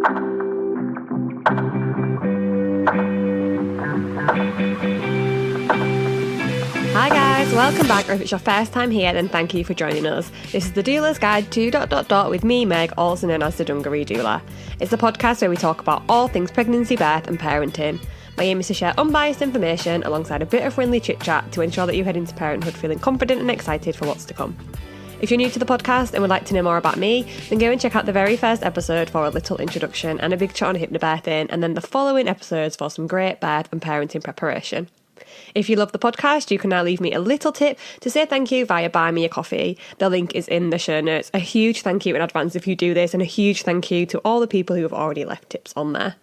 Hi guys, welcome back, or if it's your first time here, then thank you for joining us. This is the Doula's Guide to ... with me, Meg, also known as the Dungaree Doula. It's the podcast where we talk about all things pregnancy, birth and parenting. My aim is to share unbiased information alongside a bit of friendly chit-chat to ensure that you head into parenthood feeling confident and excited for what's to come. If you're new to the podcast and would like to know more about me, then go and check out the very first episode for a little introduction and a big chat on hypnobirthing, and then the following episodes for some great birth and parenting preparation. If you love the podcast, you can now leave me a little tip to say thank you via Buy Me a Coffee. The link is in the show notes. A huge thank you in advance if you do this, and a huge thank you to all the people who have already left tips on there.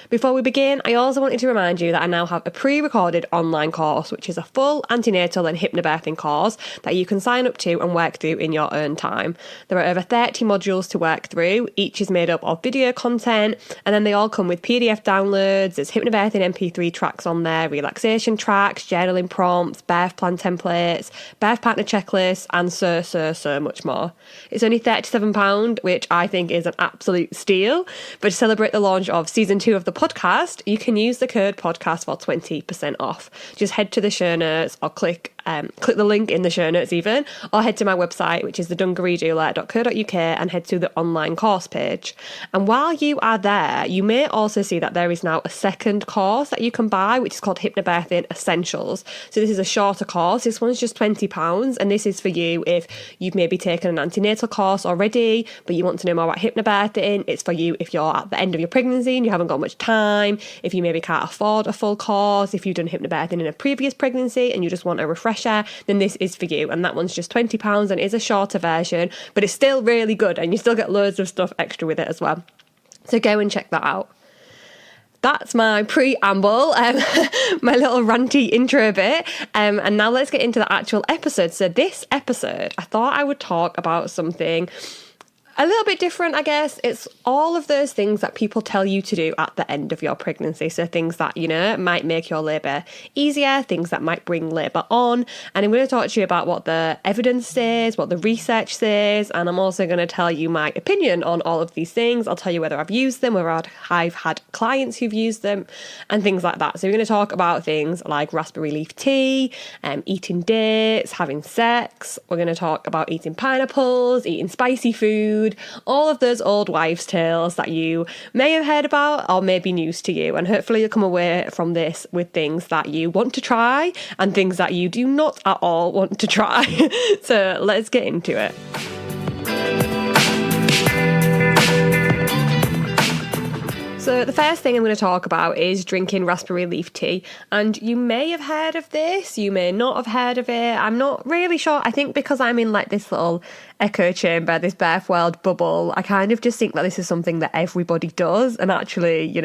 Before we begin, I also wanted to remind you that I now have a pre-recorded online course, which is a full antenatal and hypnobirthing course that you can sign up to and work through in your own time. There are over 30 modules to work through. Each is made up of video content, and then they all come with PDF downloads. There's hypnobirthing MP3 tracks on there, relaxation tracks, journaling prompts, birth plan templates, birth partner checklists, and so much more. It's only £37, which I think is an absolute steal. But to celebrate the launch of season 2 of the podcast, you can use the code podcast for 20% off. Just head to the show notes or click the link in the show notes even, or head to my website, which is thedungareedoula.co.uk, and head to the online course page. And while you are there, you may also see that there is now a second course that you can buy, which is called Hypnobirthing Essentials. So this is a shorter course. This one's just £20, and this is for you if you've maybe taken an antenatal course already, but you want to know more about hypnobirthing. It's for you if you're at the end of your pregnancy and you haven't got much time, if you maybe can't afford a full course, if you've done hypnobirthing in a previous pregnancy and you just want a refresher, then this is for you. And that one's just £20 and is a shorter version, but it's still really good and you still get loads of stuff extra with it as well. So go and check that out. That's my preamble, my little ranty intro bit, and now let's get into the actual episode. So this episode, I thought I would talk about something a little bit different, I guess. It's all of those things that people tell you to do at the end of your pregnancy. So things that, might make your labour easier, things that might bring labour on. And I'm going to talk to you about what the evidence says, what the research says, and I'm also going to tell you my opinion on all of these things. I'll tell you whether I've used them, whether I've had clients who've used them, and things like that. So we're going to talk about things like raspberry leaf tea, eating dates, having sex. We're going to talk about eating pineapples, eating spicy food, all of those old wives' tales that you may have heard about or may be news to you. And hopefully you'll come away from this with things that you want to try and things that you do not at all want to try. So let's get into it. So the first thing I'm going to talk about is drinking raspberry leaf tea. And you may have heard of this, you may not have heard of it. I'm not really sure. I think because I'm in like this little echo chamber, this birth world bubble, I kind of just think that this is something that everybody does. And actually,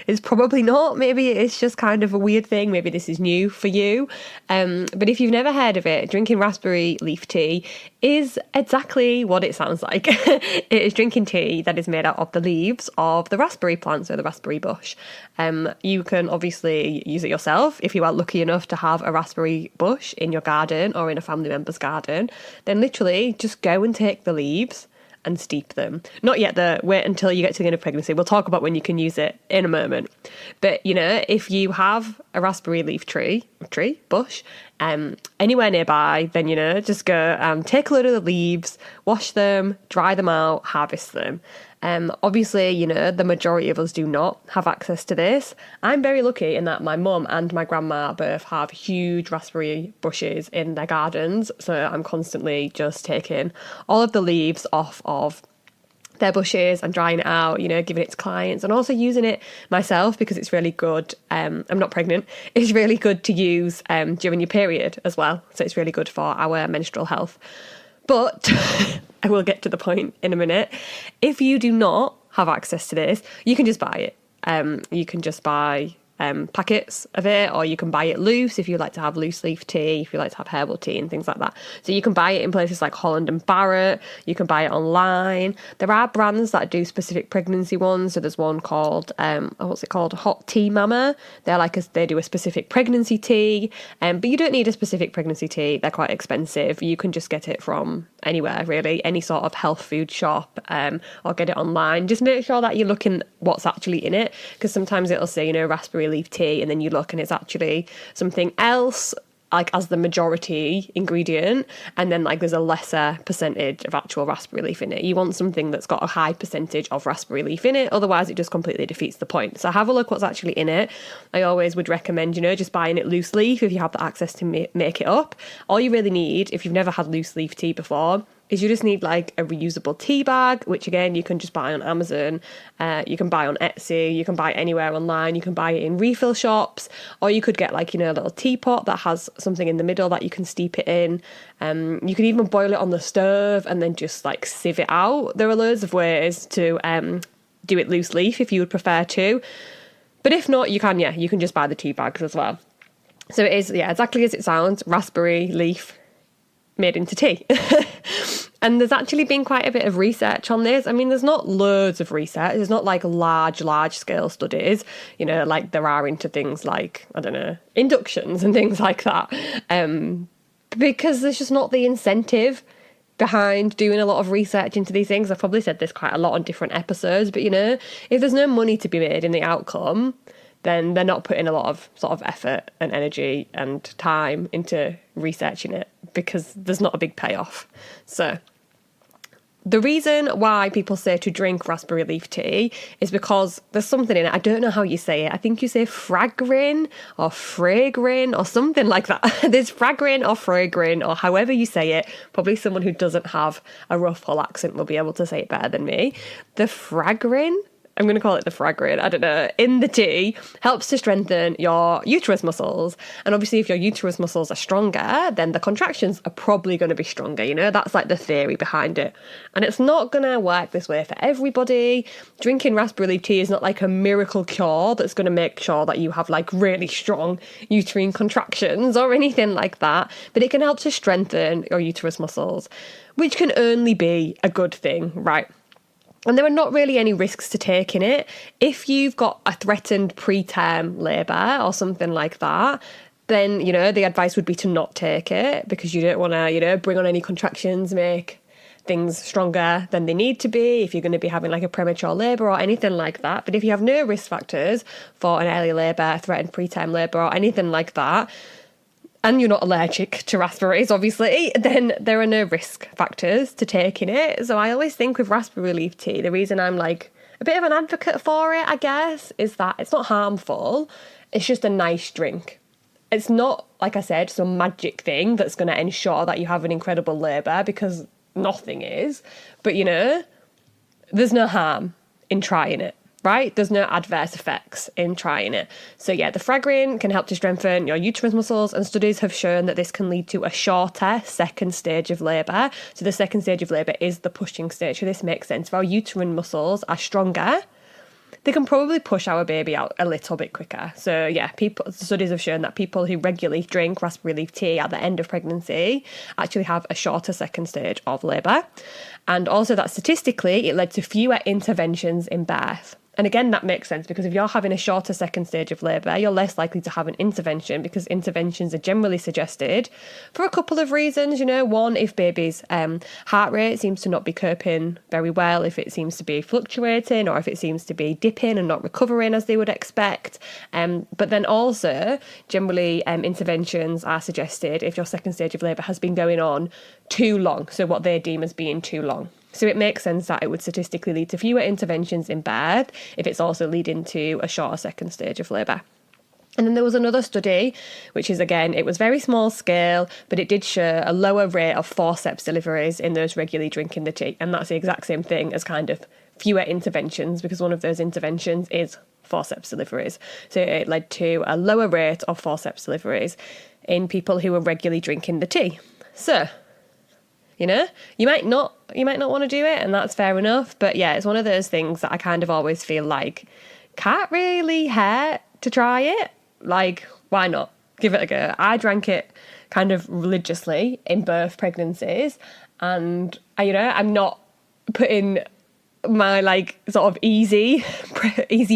it's probably not. Maybe it's just kind of a weird thing. Maybe this is new for you. But if you've never heard of it, drinking raspberry leaf tea is exactly what it sounds like. It is drinking tea that is made out of the leaves of the raspberry plant, so the raspberry bush. You can obviously use it yourself if you are lucky enough to have a raspberry bush in your garden or in a family member's garden. Then literally just go and take the leaves and steep them. Not yet though, wait until you get to the end of pregnancy. We'll talk about when you can use it in a moment. But if you have a raspberry leaf bush, anywhere nearby, then just go and take a load of the leaves, wash them, dry them out, harvest them. Obviously, the majority of us do not have access to this. I'm very lucky in that my mum and my grandma both have huge raspberry bushes in their gardens. So I'm constantly just taking all of the leaves off of their bushes and drying it out, giving it to clients and also using it myself because it's really good. I'm not pregnant. It's really good to use during your period as well. So it's really good for our menstrual health. But I will get to the point in a minute. If you do not have access to this, you can just buy it. You can just buy packets of it, or you can buy it loose if you like to have loose leaf tea, if you like to have herbal tea and things like that. So you can buy it in places like Holland and Barrett. You can buy it online. There are brands that do specific pregnancy ones. So there's one called what's it called, Hot Tea Mama. They do a specific pregnancy tea, but you don't need a specific pregnancy tea. They're quite expensive. You can just get it from anywhere really, any sort of health food shop, or get it online. Just make sure that you're looking what's actually in it, because sometimes it'll say, raspberry leaf tea, and then you look and it's actually something else, like as the majority ingredient, and then like there's a lesser percentage of actual raspberry leaf in it. You want something that's got a high percentage of raspberry leaf in it, otherwise it just completely defeats the point. So have a look what's actually in it. I always would recommend, just buying it loose leaf if you have the access to make it up. All you really need, if you've never had loose leaf tea before, is you just need like a reusable tea bag, which again you can just buy on Amazon, you can buy on Etsy, you can buy anywhere online, you can buy it in refill shops, or you could get like a little teapot that has something in the middle that you can steep it in. You can even boil it on the stove and then just like sieve it out. There are loads of ways to do it loose leaf if you would prefer to, but if not, you can just buy the tea bags as well. So it is exactly as it sounds, raspberry leaf made into tea. And there's actually been quite a bit of research on this. I mean, there's not loads of research. There's not like large scale studies, like there are into things like, I don't know, inductions and things like that. Because there's just not the incentive behind doing a lot of research into these things. I've probably said this quite a lot on different episodes, but if there's no money to be made in the outcome, then they're not putting a lot of sort of effort and energy and time into researching it, because there's not a big payoff. So the reason why people say to drink raspberry leaf tea is because there's something in it. I don't know how you say it. I think you say fragrin or fragrin or something like that. There's fragrin or fragrin, or however you say it. Probably someone who doesn't have a rough Hull accent will be able to say it better than me. The fragrin, I'm going to call it the fragrin, I don't know, in the tea helps to strengthen your uterus muscles. And obviously if your uterus muscles are stronger, then the contractions are probably going to be stronger, that's like the theory behind it. And it's not going to work this way for everybody. Drinking raspberry leaf tea is not like a miracle cure that's going to make sure that you have like really strong uterine contractions or anything like that, but it can help to strengthen your uterus muscles, which can only be a good thing, right? And there are not really any risks to taking it. If you've got a threatened preterm labour or something like that, then, the advice would be to not take it, because you don't want to, bring on any contractions, make things stronger than they need to be if you're going to be having like a premature labour or anything like that. But if you have no risk factors for an early labour, threatened preterm labour or anything like that, and you're not allergic to raspberries, obviously, then there are no risk factors to taking it. So I always think with raspberry leaf tea, the reason I'm like a bit of an advocate for it, I guess, is that it's not harmful. It's just a nice drink. It's not, like I said, some magic thing that's going to ensure that you have an incredible labour, because nothing is. But, there's no harm in trying it. Right? There's no adverse effects in trying it. So the fragrin can help to strengthen your uterus muscles, and studies have shown that this can lead to a shorter second stage of labour. So the second stage of labour is the pushing stage. So this makes sense. If our uterine muscles are stronger, they can probably push our baby out a little bit quicker. So studies have shown that people who regularly drink raspberry leaf tea at the end of pregnancy actually have a shorter second stage of labour. And also that statistically it led to fewer interventions in birth. And again, that makes sense, because if you're having a shorter second stage of labour, you're less likely to have an intervention, because interventions are generally suggested for a couple of reasons. One, if baby's heart rate seems to not be coping very well, if it seems to be fluctuating, or if it seems to be dipping and not recovering as they would expect. But then also, generally, interventions are suggested if your second stage of labour has been going on too long, so what they deem as being too long. So it makes sense that it would statistically lead to fewer interventions in birth if it's also leading to a shorter second stage of labour. And then there was another study, which is, again, it was very small scale, but it did show a lower rate of forceps deliveries in those regularly drinking the tea. And that's the exact same thing as kind of fewer interventions, because one of those interventions is forceps deliveries. So it led to a lower rate of forceps deliveries in people who were regularly drinking the tea. So, you might not want to do it, and that's fair enough. But it's one of those things that I kind of always feel like can't really hurt to try it, like, why not? Give it a go. I drank it kind of religiously in both pregnancies, and I'm not putting my like sort of easy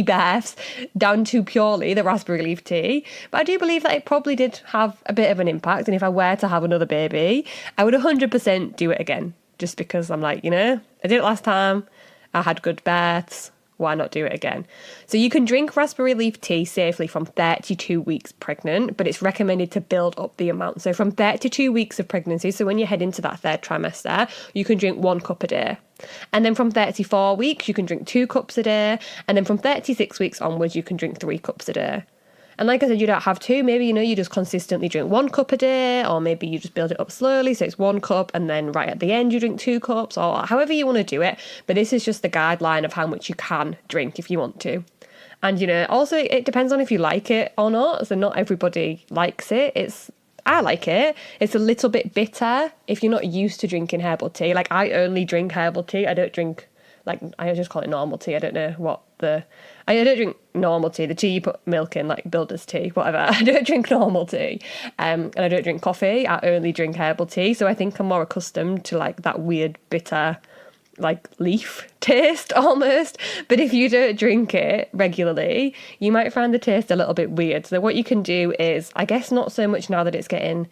births down to purely the raspberry leaf tea, but I do believe that it probably did have a bit of an impact, and if I were to have another baby, I would 100% do it again, just because I'm like, I did it last time, I had good births, why not do it again? So you can drink raspberry leaf tea safely from 32 weeks pregnant, but it's recommended to build up the amount. So from 32 weeks of pregnancy, so when you head into that third trimester, you can drink 1 cup a day. And then from 34 weeks, you can drink 2 cups a day. And then from 36 weeks onwards, you can drink 3 cups a day. And like I said, you don't have to. Maybe, you just consistently drink 1 cup a day, or maybe you just build it up slowly. So it's 1 cup, and then right at the end, you drink 2 cups, or however you want to do it. But this is just the guideline of how much you can drink if you want to. And, also it depends on if you like it or not. So not everybody likes it. I like it. It's a little bit bitter if you're not used to drinking herbal tea. Like, I only drink herbal tea. I don't drink, like, I just call it normal tea. I don't know what I don't drink normal tea, the tea you put milk in, like builder's tea, whatever. I don't drink normal tea. And I don't drink coffee. I only drink herbal tea. So I think I'm more accustomed to like that weird bitter, like leaf taste almost. But if you don't drink it regularly, you might find the taste a little bit weird. So what you can do is, I guess not so much now that it's getting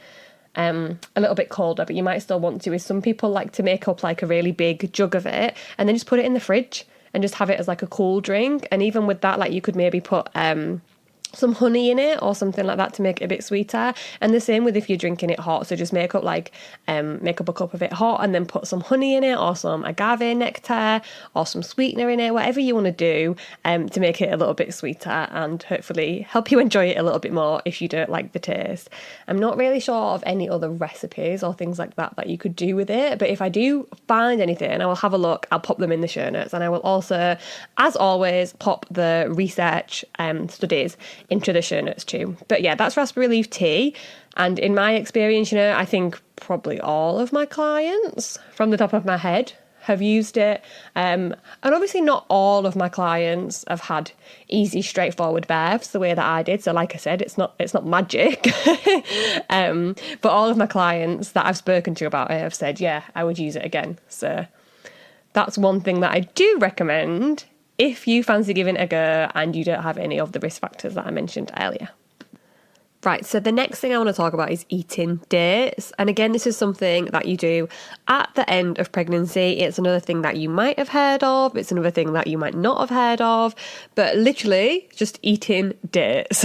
a little bit colder, but you might still want to, is some people like to make up like a really big jug of it and then just put it in the fridge and just have it as like a cool drink. And even with that, like you could maybe put some honey in it or something like that to make it a bit sweeter. And the same with if you're drinking it hot. So just make up a cup of it hot and then put some honey in it, or some agave nectar, or some sweetener in it, whatever you want to do to make it a little bit sweeter and hopefully help you enjoy it a little bit more if you don't like the taste. I'm not really sure of any other recipes or things like that you could do with it, but if I do find anything, I will have a look. I'll pop them in the show notes, and I will also, as always, pop the research studies into the show notes too. But yeah, that's raspberry leaf tea. And in my experience, I think probably all of my clients, from the top of my head, have used it. And obviously not all of my clients have had easy, straightforward births the way that I did. So like I said, it's not magic. But all of my clients that I've spoken to about it have said, yeah, I would use it again. So that's one thing that I do recommend if you fancy giving it a go and you don't have any of the risk factors that I mentioned earlier. Right, so the next thing I want to talk about is eating dates. And again, this is something that you do at the end of pregnancy. It's another thing that you might have heard of. It's another thing that you might not have heard of. But literally, just eating dates.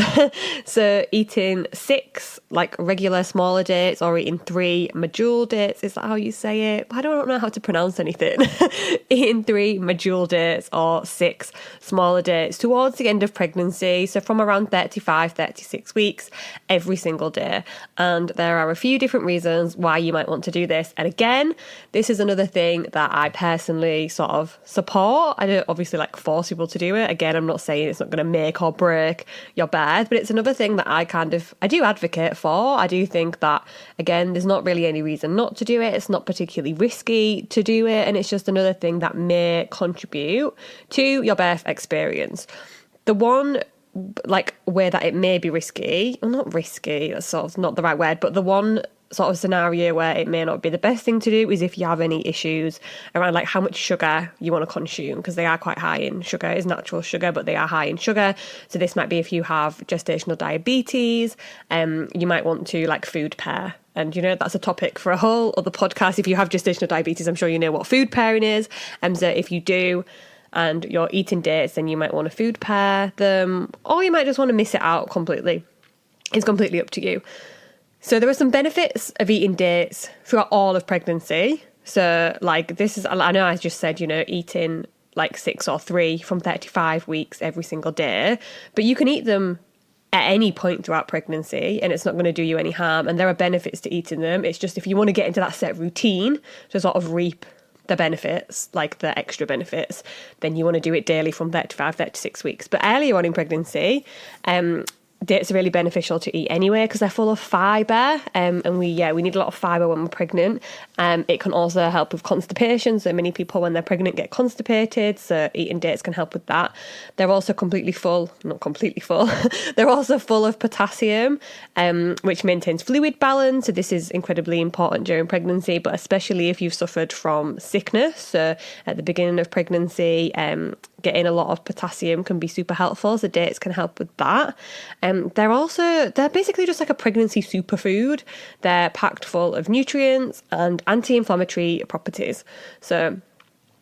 So eating 6, like regular smaller dates, or eating 3 medjool dates. Is that how you say it? I don't know how to pronounce anything. Eating 3 medjool dates or 6 smaller dates towards the end of pregnancy. So from around 35, 36 weeks. Every single day. And there are a few different reasons why you might want to do this. And again, this is another thing that I personally sort of support. I don't obviously like force people to do it. Again, I'm not saying it's not going to make or break your birth, but it's another thing that I do advocate for. I do think that, again, there's not really any reason not to do it. It's not particularly risky to do it. And it's just another thing that may contribute to your birth experience. The one way that it may be risky, well, not risky, that's sort of not the right word, but the one sort of scenario where it may not be the best thing to do is if you have any issues around like how much sugar you want to consume, because they are quite high in sugar. It's natural sugar, but they are high in sugar. So this might be if you have gestational diabetes, you might want to like food pair. And, that's a topic for a whole other podcast. If you have gestational diabetes, I'm sure you know what food pairing is. So if you do, and you're eating dates, then you might want to food pair them, or you might just want to miss it out completely. It's completely up to you. So there are some benefits of eating dates throughout all of pregnancy. So like I know I just said, eating like 6 or 3 from 35 weeks every single day, but you can eat them at any point throughout pregnancy and it's not going to do you any harm. And there are benefits to eating them. It's just if you want to get into that set routine to sort of reap the benefits, like the extra benefits, then you want to do it daily from 35, 36 weeks. But earlier on in pregnancy, dates are really beneficial to eat anyway because they're full of fibre, and we need a lot of fibre when we're pregnant. It can also help with constipation, so many people when they're pregnant get constipated, so eating dates can help with that. They're also not completely full, they're also full of potassium, which maintains fluid balance, so this is incredibly important during pregnancy, but especially if you've suffered from sickness. So at the beginning of pregnancy, getting a lot of potassium can be super helpful, so dates can help with that. They're basically just like a pregnancy superfood. They're packed full of nutrients and anti-inflammatory properties. So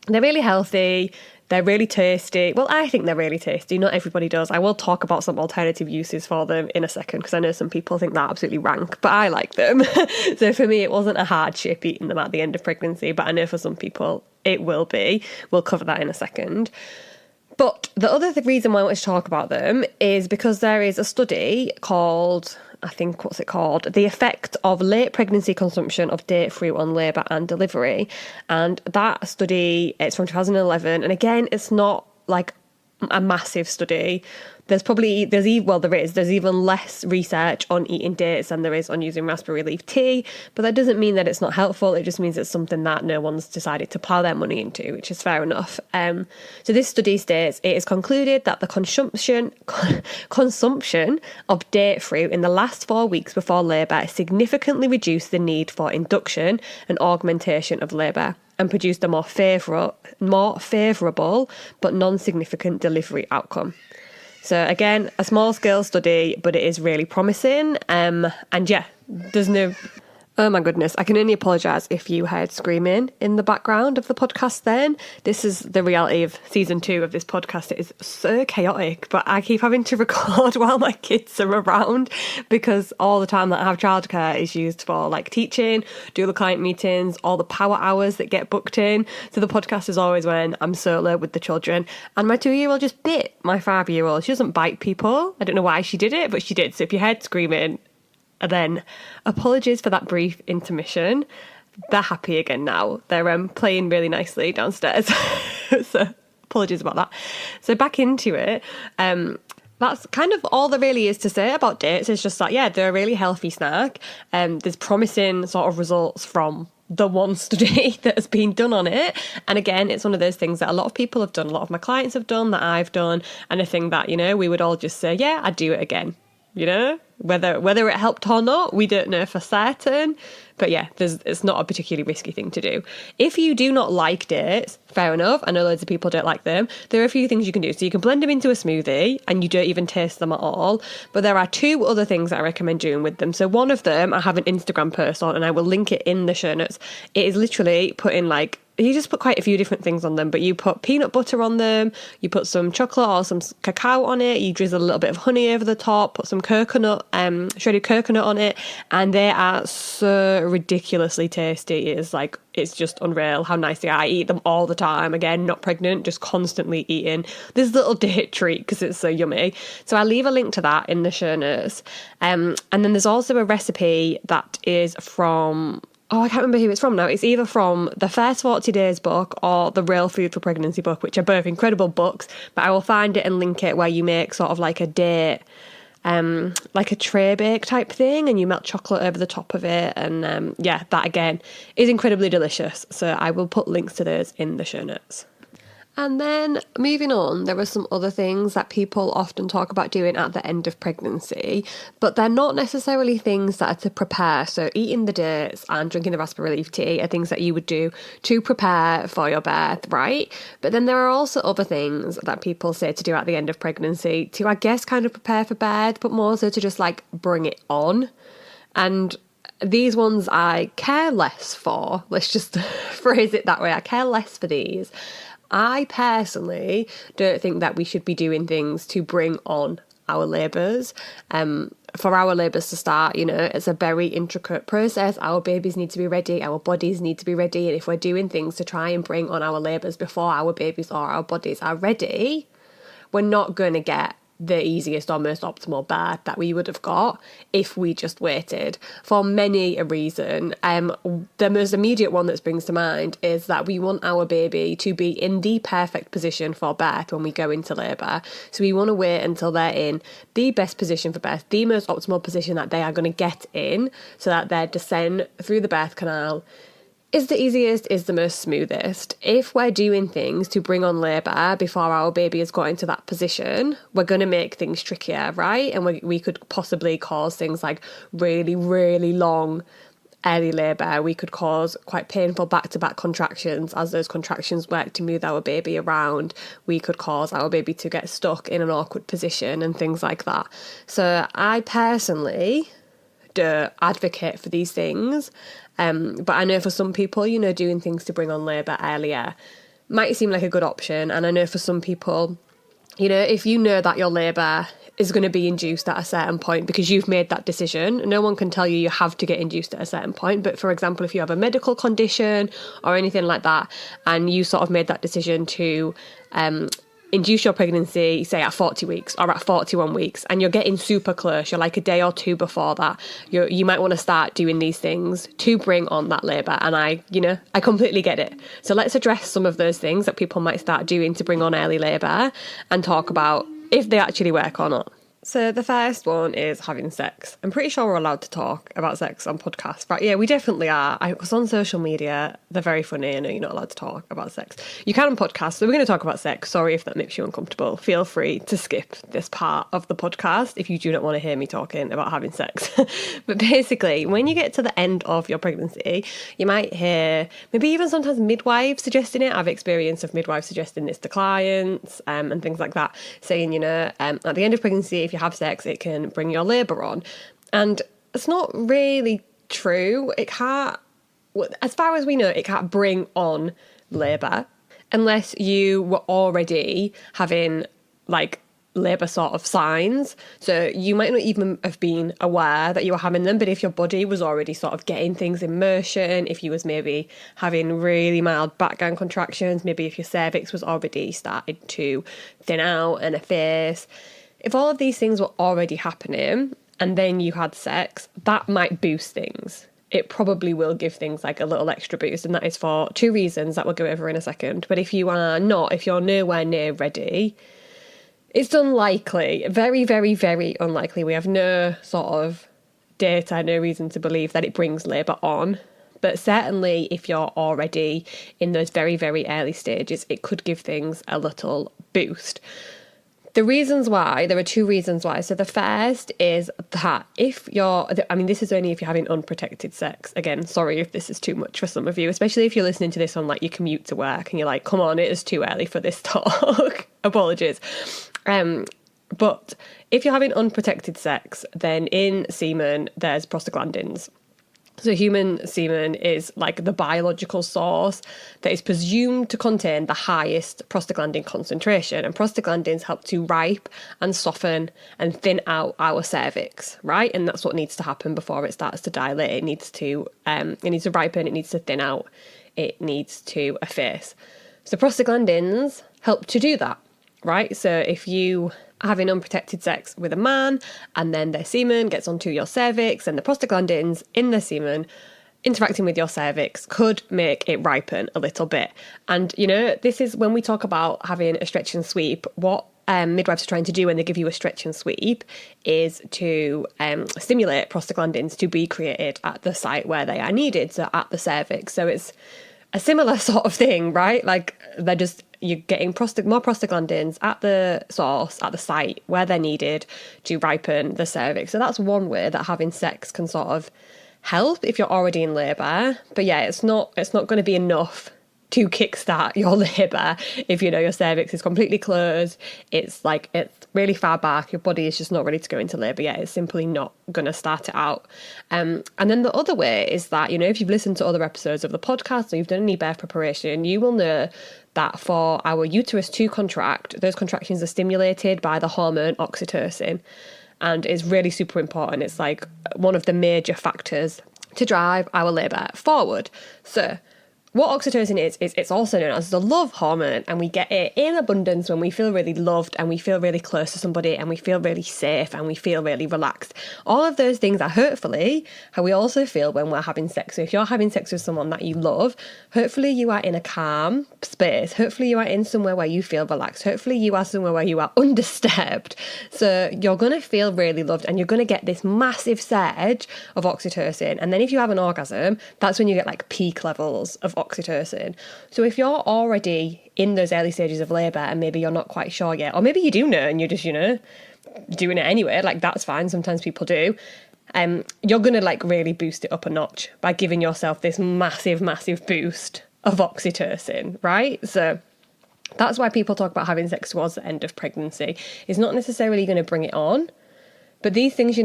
they're really healthy. They're really tasty. Well, I think they're really tasty. Not everybody does. I will talk about some alternative uses for them in a second because I know some people think they're absolutely rank, but I like them. So for me, it wasn't a hardship eating them at the end of pregnancy, but I know for some people it will be. We'll cover that in a second. But the other reason why I want to talk about them is because there is a study called, The Effect of Late Pregnancy Consumption of Date Fruit on Labour and Delivery. And that study, it's from 2011. And again, it's not like a massive study. There's even less research on eating dates than there is on using raspberry leaf tea, but that doesn't mean that it's not helpful. It just means it's something that no one's decided to plough their money into, which is fair enough. So this study states it is concluded that the consumption of date fruit in the last 4 weeks before labour significantly reduced the need for induction and augmentation of labour, and produced a more favourable but non-significant delivery outcome. So again, a small-scale study, but it is really promising. Oh my goodness, I can only apologise if you heard screaming in the background of the podcast then. This is the reality of season 2 of this podcast. It is so chaotic, but I keep having to record while my kids are around because all the time that I have childcare is used for like teaching, doula client meetings, all the power hours that get booked in. So the podcast is always when I'm solo with the children. And my 2-year-old just bit my 5-year-old. She doesn't bite people. I don't know why she did it, but she did. So if you heard screaming, then apologies for that brief intermission. They're happy again now. They're playing really nicely downstairs. So apologies about that. So back into it. That's kind of all there really is to say about dates. It's just that, they're a really healthy snack. There's promising sort of results from the one study that has been done on it. And again, it's one of those things that a lot of people have done, a lot of my clients have done, that I've done, and a thing that, we would all just say, yeah, I'd do it again. Whether it helped or not, we don't know for certain. But it's not a particularly risky thing to do. If you do not like dates, fair enough. I know loads of people don't like them. There are a few things you can do. So you can blend them into a smoothie and you don't even taste them at all. But there are 2 other things that I recommend doing with them. So one of them, I have an Instagram post on and I will link it in the show notes. It is literally putting you just put quite a few different things on them, but you put peanut butter on them, you put some chocolate or some cacao on it, you drizzle a little bit of honey over the top, put some shredded coconut on it, and they are so ridiculously tasty. It's just unreal how nice they are. I eat them all the time. Again, not pregnant, just constantly eating this little date treat because it's so yummy. So I'll leave a link to that in the show notes. And then there's also a recipe that is from... I can't remember who it's from now. It's either from the First 40 Days book or the Real Food for Pregnancy book, which are both incredible books, but I will find it and link it where you make sort of like a date, like a tray bake type thing, and you melt chocolate over the top of it. And that again is incredibly delicious. So I will put links to those in the show notes. And then moving on, there are some other things that people often talk about doing at the end of pregnancy, but they're not necessarily things that are to prepare. So eating the dates and drinking the raspberry leaf tea are things that you would do to prepare for your birth, right? But then there are also other things that people say to do at the end of pregnancy to, I guess, kind of prepare for birth, but more so to just bring it on. And these ones I care less for. Let's just phrase it that way. I care less for these. I personally don't think that we should be doing things to bring on our labours. For our labours to start, it's a very intricate process. Our babies need to be ready, our bodies need to be ready, and if we're doing things to try and bring on our labours before our babies or our bodies are ready, we're not going to get the easiest or most optimal birth that we would have got if we just waited, for many a reason. The most immediate one that springs to mind is that we want our baby to be in the perfect position for birth when we go into labour. So we want to wait until they're in the best position for birth, the most optimal position that they are going to get in, so that their descent through the birth canal is the easiest, is the most smoothest. If we're doing things to bring on labour before our baby has got into that position, we're going to make things trickier, right? And we could possibly cause things like really, really long early labour. We could cause quite painful back-to-back contractions as those contractions work to move our baby around. We could cause our baby to get stuck in an awkward position and things like that. So I personally do advocate for these things. But I know for some people, doing things to bring on labour earlier might seem like a good option. And I know for some people, if you know that your labour is going to be induced at a certain point because you've made that decision, no one can tell you have to get induced at a certain point. But for example, if you have a medical condition or anything like that, and you sort of made that decision to induce your pregnancy, say at 40 weeks or at 41 weeks, and you're getting super close, you're like a day or two before that, you might want to start doing these things to bring on that labour. And I completely get it. So let's address some of those things that people might start doing to bring on early labour and talk about if they actually work or not. So the first one is having sex. I'm pretty sure we're allowed to talk about sex on podcasts, but yeah, we definitely are. Because on social media, they're very funny. I know you're not allowed to talk about sex. You can on podcasts, so we're going to talk about sex. Sorry if that makes you uncomfortable. Feel free to skip this part of the podcast if you do not want to hear me talking about having sex. But basically, when you get to the end of your pregnancy, you might hear maybe even sometimes midwives suggesting it. I've experienced of midwives suggesting this to clients and things like that, saying, at the end of pregnancy, if you have sex, it can bring your labour on. And it's not really true. It can't, as far as we know, it can't bring on labour unless you were already having like labour sort of signs. So you might not even have been aware that you were having them, but if your body was already sort of getting things in motion, if you was maybe having really mild background contractions, maybe if your cervix was already started to thin out and efface, if all of these things were already happening and then you had sex, that might boost things. It probably will give things like a little extra boost, and that is for two reasons that we'll go over in a second. But if you're nowhere near ready, it's unlikely, very, very, very unlikely. We have no sort of data, no reason to believe that it brings labour on. But certainly if you're already in those very, very early stages, it could give things a little boost. The reasons why, there are two reasons why. So the first is that this is only if you're having unprotected sex. Again, sorry if this is too much for some of you, especially if you're listening to this on like your commute to work and you're like, come on, it is too early for this talk. Apologies. But if you're having unprotected sex, then in semen, there's prostaglandins. So human semen is like the biological source that is presumed to contain the highest prostaglandin concentration. And prostaglandins help to ripe and soften and thin out our cervix, right? And that's what needs to happen before it starts to dilate. It needs to ripen, it needs to thin out, it needs to efface. So prostaglandins help to do that, right? So if you having unprotected sex with a man and then their semen gets onto your cervix, and the prostaglandins in their semen interacting with your cervix could make it ripen a little bit. And this is when we talk about having a stretch and sweep, what midwives are trying to do when they give you a stretch and sweep is to stimulate prostaglandins to be created at the site where they are needed, so at the cervix. So it's a similar sort of thing, right? Like you're getting more prostaglandins at the source, at the site where they're needed to ripen the cervix. So that's one way that having sex can sort of help if you're already in labour. But yeah, it's not going to be enough to kickstart your labour if your cervix is completely closed, it's really far back, your body is just not ready to go into labour yet. It's simply not going to start it out. And then the other way is that, if you've listened to other episodes of the podcast or you've done any birth preparation, you will know that for our uterus to contract, those contractions are stimulated by the hormone oxytocin, and it's really super important. It's like one of the major factors to drive our labour forward. So what oxytocin is it's also known as the love hormone, and we get it in abundance when we feel really loved and we feel really close to somebody and we feel really safe and we feel really relaxed. All of those things are hopefully how we also feel when we're having sex. So if you're having sex with someone that you love, hopefully you are in a calm space. Hopefully you are in somewhere where you feel relaxed. Hopefully you are somewhere where you are undisturbed. So you're going to feel really loved and you're going to get this massive surge of oxytocin. And then if you have an orgasm, that's when you get like peak levels of oxytocin. So if you're already in those early stages of labour and maybe you're not quite sure yet, or maybe you do know and you're just, doing it anyway, like that's fine, sometimes people do, you're going to like really boost it up a notch by giving yourself this massive boost of oxytocin, right? So that's why people talk about having sex towards the end of pregnancy. It's not necessarily going to bring it on, but these things,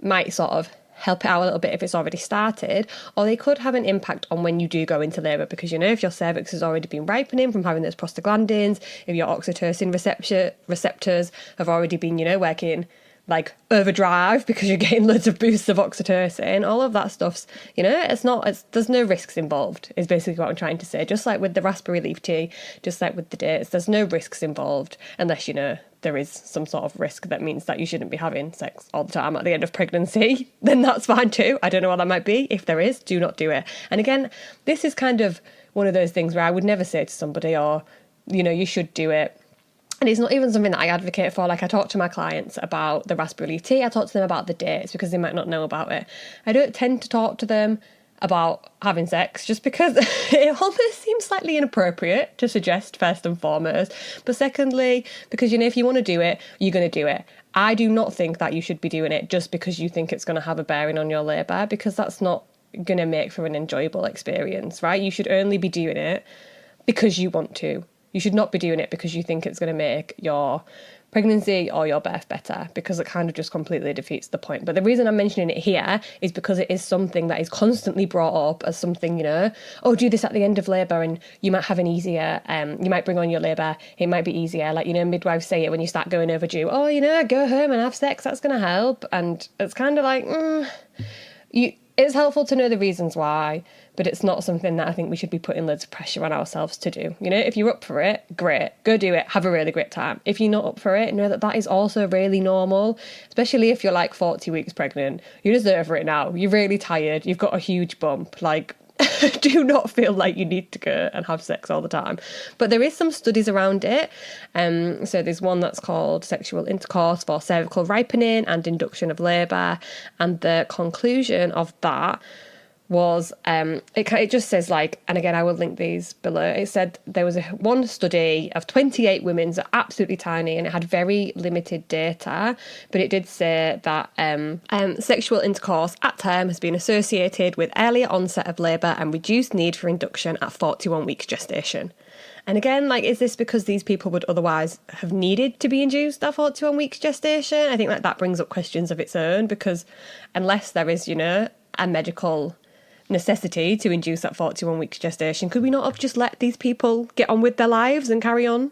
might sort of help it out a little bit if it's already started, or they could have an impact on when you do go into labour, because if your cervix has already been ripening from having those prostaglandins, if your oxytocin receptors have already been, working like overdrive because you're getting loads of boosts of oxytocin, all of that stuff's, there's no risks involved, is basically what I'm trying to say. Just like with the raspberry leaf tea, just like with the dates, there's no risks involved unless, there is some sort of risk that means that you shouldn't be having sex all the time at the end of pregnancy, then that's fine too. I don't know what that might be. If there is, do not do it. And again, this is kind of one of those things where I would never say to somebody, you should do it. And it's not even something that I advocate for. Like, I talk to my clients about the raspberry leaf tea. I talk to them about the dates because they might not know about it. I don't tend to talk to them about having sex just because it almost seems slightly inappropriate to suggest, first and foremost. But secondly, because, if you want to do it, you're going to do it. I do not think that you should be doing it just because you think it's going to have a bearing on your labour, because that's not going to make for an enjoyable experience, right? You should only be doing it because you want to. You should not be doing it because you think it's going to make your pregnancy or your birth better, because it kind of just completely defeats the point. But the reason I'm mentioning it here is because it is something that is constantly brought up as something, do this at the end of labour and you might have an easier, you might bring on your labour, it might be easier. Like, midwives say it when you start going overdue, go home and have sex, that's going to help. And it's kind of like, it's helpful to know the reasons why, but it's not something that I think we should be putting loads of pressure on ourselves to do. If you're up for it, great, go do it, have a really great time. If you're not up for it, know that that is also really normal, especially if you're like 40 weeks pregnant. You're just over it now. You're really tired. You've got a huge bump. Like, do not feel like you need to go and have sex all the time. But there is some studies around it. So there's one that's called Sexual Intercourse for Cervical Ripening and Induction of Labour. And the conclusion of that was, it just says like, and again, I will link these below. It said there was one study of 28 women, so absolutely tiny, and it had very limited data, but it did say that sexual intercourse at term has been associated with earlier onset of labour and reduced need for induction at 41 weeks gestation. And again, like, is this because these people would otherwise have needed to be induced at 41 weeks gestation? I think that brings up questions of its own, because unless there is, a medical necessity to induce that 41 weeks gestation, could we not have just let these people get on with their lives and carry on,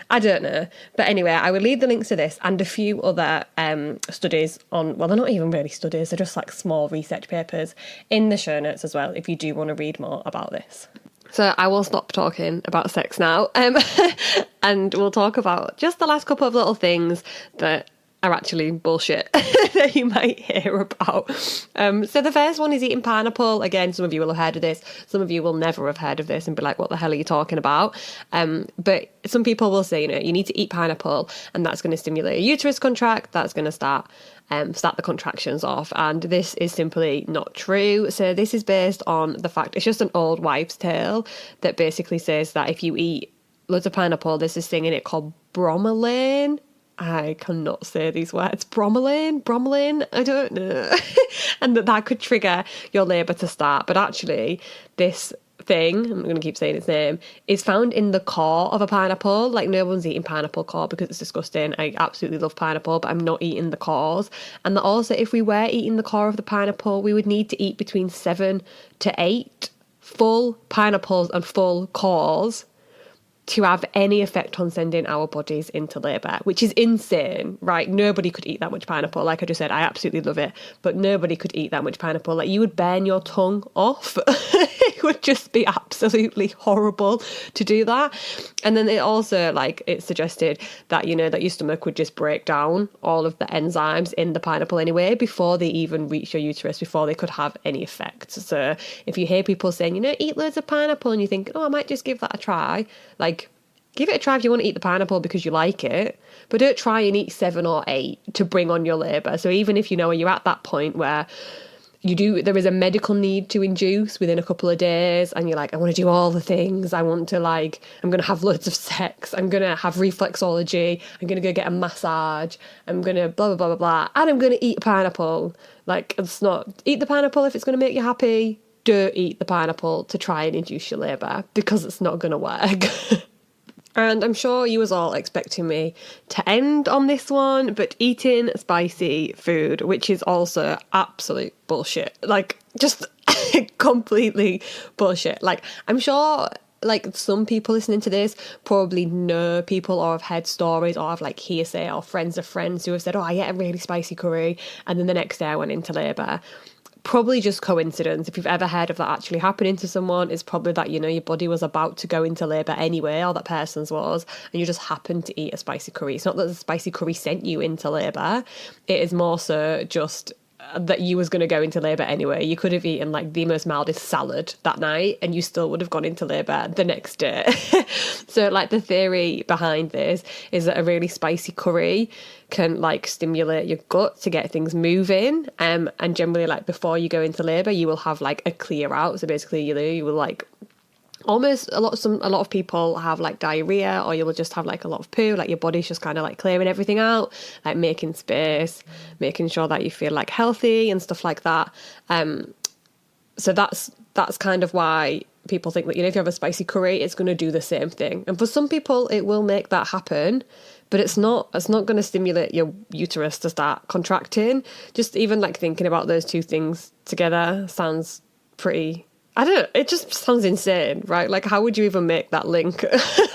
I don't know. But anyway, I will leave the links to this and a few other studies on, well, they're not even really studies, they're just like small research papers in the show notes as well, if you do want to read more about this. So I will stop talking about sex now, and we'll talk about just the last couple of little things that are actually bullshit that you might hear about. So the first one is eating pineapple. Again, some of you will have heard of this. Some of you will never have heard of this and be like, what the hell are you talking about? But some people will say, you need to eat pineapple and that's going to stimulate your uterus contract. That's going to start the contractions off. And this is simply not true. So this is based on the fact, it's just an old wives' tale that basically says that if you eat loads of pineapple, there's this thing in it called bromelain. I cannot say these words. Bromelain, I don't know. And that could trigger your labour to start. But actually, this thing, I'm going to keep saying its name, is found in the core of a pineapple. Like, no one's eating pineapple core because it's disgusting. I absolutely love pineapple, but I'm not eating the cores. And that also, if we were eating the core of the pineapple, we would need to eat between 7 to 8 full pineapples and full cores to have any effect on sending our bodies into labour, which is insane, right? Nobody could eat that much pineapple. Like I just said, I absolutely love it, but nobody could eat that much pineapple. Like, you would burn your tongue off. It would just be absolutely horrible to do that. And then it also, like, it suggested that, you know, that your stomach would just break down all of the enzymes in the pineapple anyway before they even reach your uterus, before they could have any effect. So if you hear people saying, you know, eat loads of pineapple, and you think, oh, I might just give that a try, like, give it a try if you want to eat the pineapple because you like it, but don't try and eat 7 or 8 to bring on your labour. So even if, you know, you're at that point where there is a medical need to induce within a couple of days, and you're like, I want to do all the things. I want to, like, I'm going to have loads of sex. I'm going to have reflexology. I'm going to go get a massage. I'm going to blah, blah, blah, blah, blah. And I'm going to eat a pineapple. Like, it's not, eat the pineapple if it's going to make you happy. Don't eat the pineapple to try and induce your labour, because it's not going to work. And I'm sure you was all expecting me to end on this one, but eating spicy food, which is also absolute bullshit. Like, just completely bullshit. Like, I'm sure, like, some people listening to this probably know people or have heard stories or have, like, hearsay or friends of friends who have said, oh, I ate a really spicy curry and then the next day I went into labour. Probably just coincidence. If you've ever heard of that actually happening to someone, it's probably that, you know, your body was about to go into labour anyway, or that person's was, and you just happened to eat a spicy curry. It's not that the spicy curry sent you into labour. It is more so just that you was going to go into labour anyway. You could have eaten, like, the most mildest salad that night and you still would have gone into labour the next day. So, like, the theory behind this is that a really spicy curry can, like, stimulate your gut to get things moving, and generally, like, before you go into labour you will have, like, a clear out. So basically you will, like, almost a lot of people have, like, diarrhea, or you will just have, like, a lot of poo. Like, your body's just kind of, like, clearing everything out, like, making space, making sure that you feel, like, healthy and stuff like that. So that's kind of why people think that, you know, if you have a spicy curry, it's going to do the same thing. And for some people it will make that happen, but it's not going to stimulate your uterus to start contracting. Just even, like, thinking about those two things together sounds pretty, I don't know, it just sounds insane, right? Like, how would you even make that link?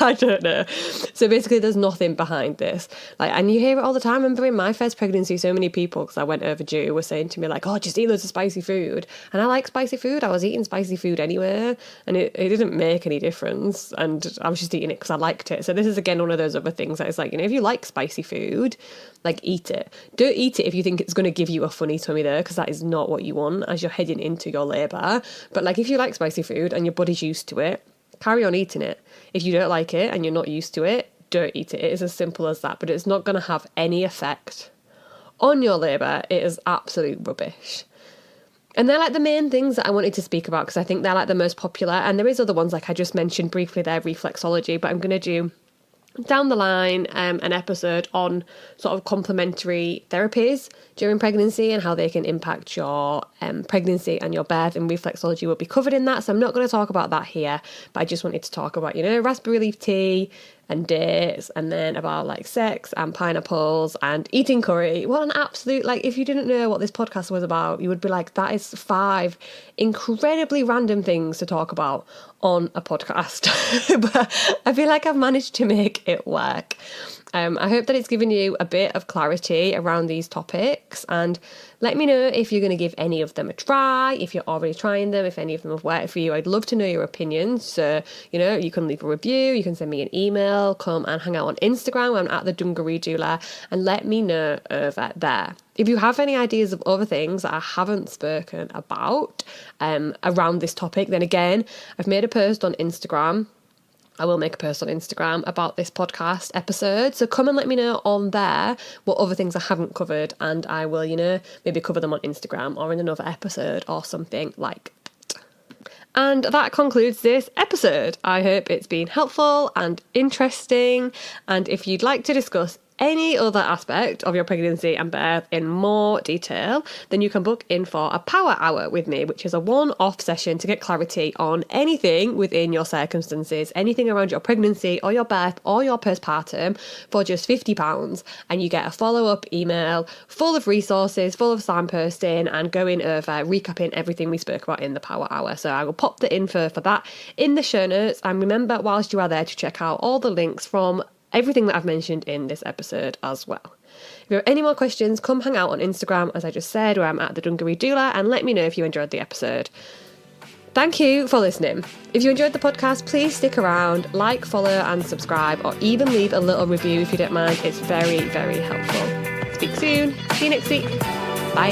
I don't know. So basically there's nothing behind this. Like, and you hear it all the time. I remember in my first pregnancy, so many people, because I went overdue, were saying to me, like, oh, just eat loads of spicy food. And I like spicy food. I was eating spicy food anyway, and it didn't make any difference. And I was just eating it because I liked it. So this is, again, one of those other things that is like, you know, if you like spicy food, like, eat it. Don't eat it if you think it's going to give you a funny tummy there, because that is not what you want as you're heading into your labour. But, like, if you like spicy food and your body's used to it, carry on eating it. If you don't like it and you're not used to it, don't eat it. It is as simple as that. But it's not going to have any effect on your labour. It is absolute rubbish. And they're, like, the main things that I wanted to speak about, because I think they're, like, the most popular. And there is other ones, like I just mentioned briefly there, reflexology, but I'm going to do down the line an episode on sort of complementary therapies during pregnancy and how they can impact your pregnancy and your birth, and reflexology will be covered in that. So I'm not going to talk about that here, but I just wanted to talk about, you know, raspberry leaf tea and dates, and then about, like, sex and pineapples and eating curry. What an absolute, like, if you didn't know what this podcast was about, you would be like, that is 5 incredibly random things to talk about on a podcast. But I feel like I've managed to make it work. I hope that it's given you a bit of clarity around these topics, and let me know if you're going to give any of them a try, if you're already trying them, if any of them have worked for you. I'd love to know your opinions. So, you know, you can leave a review, you can send me an email, come and hang out on Instagram. I'm at the Doula, and let me know over there. If you have any ideas of other things that I haven't spoken about around this topic, then again, I've made a post on Instagram. I will make a post on Instagram about this podcast episode. So come and let me know on there what other things I haven't covered, and I will, you know, maybe cover them on Instagram or in another episode or something like that. And that concludes this episode. I hope it's been helpful and interesting. And if you'd like to discuss any other aspect of your pregnancy and birth in more detail, then you can book in for a power hour with me, which is a one-off session to get clarity on anything within your circumstances, anything around your pregnancy or your birth or your postpartum for just £50. And you get a follow-up email full of resources, full of signposting and going over, recapping everything we spoke about in the power hour. So I will pop the info for that in the show notes. And remember, whilst you are there, to check out all the links from everything that I've mentioned in this episode as well. If you have any more questions, come hang out on Instagram, as I just said, where I'm at the Dungaree Doula, and let me know if you enjoyed the episode. Thank you for listening. If you enjoyed the podcast, please stick around, like, follow and subscribe, or even leave a little review if you don't mind. It's very, very helpful. Speak soon. See you next week. Bye.